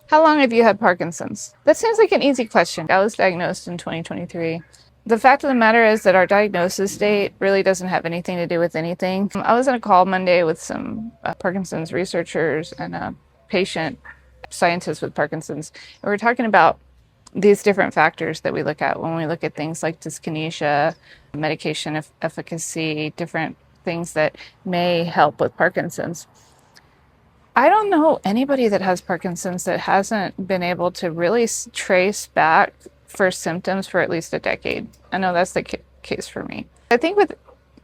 How long have you had Parkinson's? That seems like an easy question. I was diagnosed in 2023. The fact of the matter is that our diagnosis date really doesn't have anything to do with anything. I was on a call Monday with some Parkinson's researchers and a patient scientist with Parkinson's. And we were talking about these different factors that we look at when we look at things like dyskinesia, medication efficacy, different things that may help with Parkinson's. I don't know anybody that has Parkinson's that hasn't been able to really trace back first symptoms for at least a decade. I know that's the case for me. I think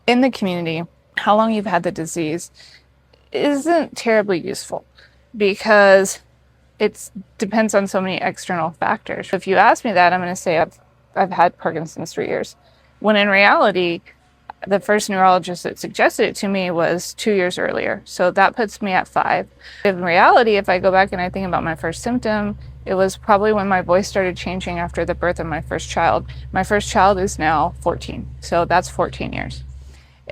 in the community, how long you've had the disease isn't terribly useful because it depends on so many external factors. If you ask me that, I'm going to say I've had Parkinson's 3 years, when in reality, the first neurologist that suggested it to me was 2 years earlier. So that puts me at 5. In reality, if I go back and I think about my first symptom, it was probably when my voice started changing after the birth of my first child. My first child is now 14. So that's 14 years.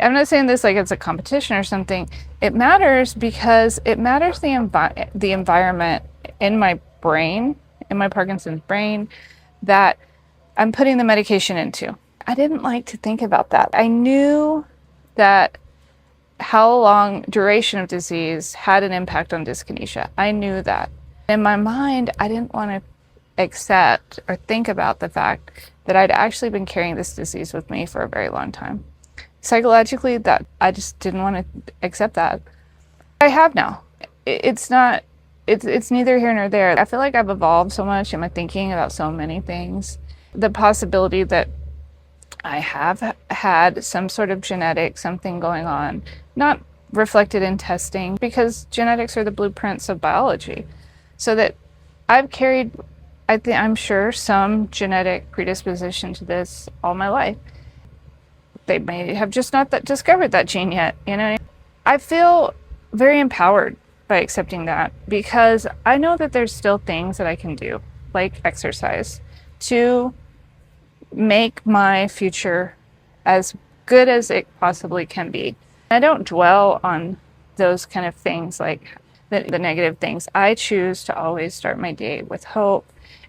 I'm not saying this like it's a competition or something. It matters because it matters the environment in my brain, in my Parkinson's brain, that I'm putting the medication into. I didn't like to think about that. I knew that how long duration of disease had an impact on dyskinesia. I knew that. In my mind, I didn't want to accept or think about the fact that I'd actually been carrying this disease with me for a very long time. Psychologically, that I just didn't want to accept that. I have now. It's neither here nor there. I feel like I've evolved so much in my thinking about so many things. The possibility that I have had some sort of genetic something going on, not reflected in testing, because genetics are the blueprints of biology. So that I've carried, I'm sure, some genetic predisposition to this all my life. They may have just not discovered that gene yet, you know? I feel very empowered by accepting that because I know that there's still things that I can do, like exercise, to make my future as good as it possibly can be. I don't dwell on those kind of things, like the negative things. I choose to always start my day with hope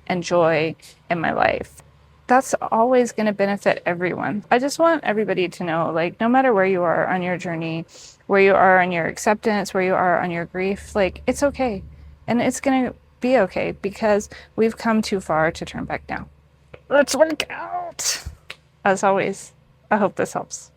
and joy in my life. That's always going to benefit everyone. I just want everybody to know, like, no matter where you are on your journey, where you are on your acceptance, where you are on your grief, like, it's okay. And it's going to be okay because we've come too far to turn back now. Let's work out. As always, I hope this helps.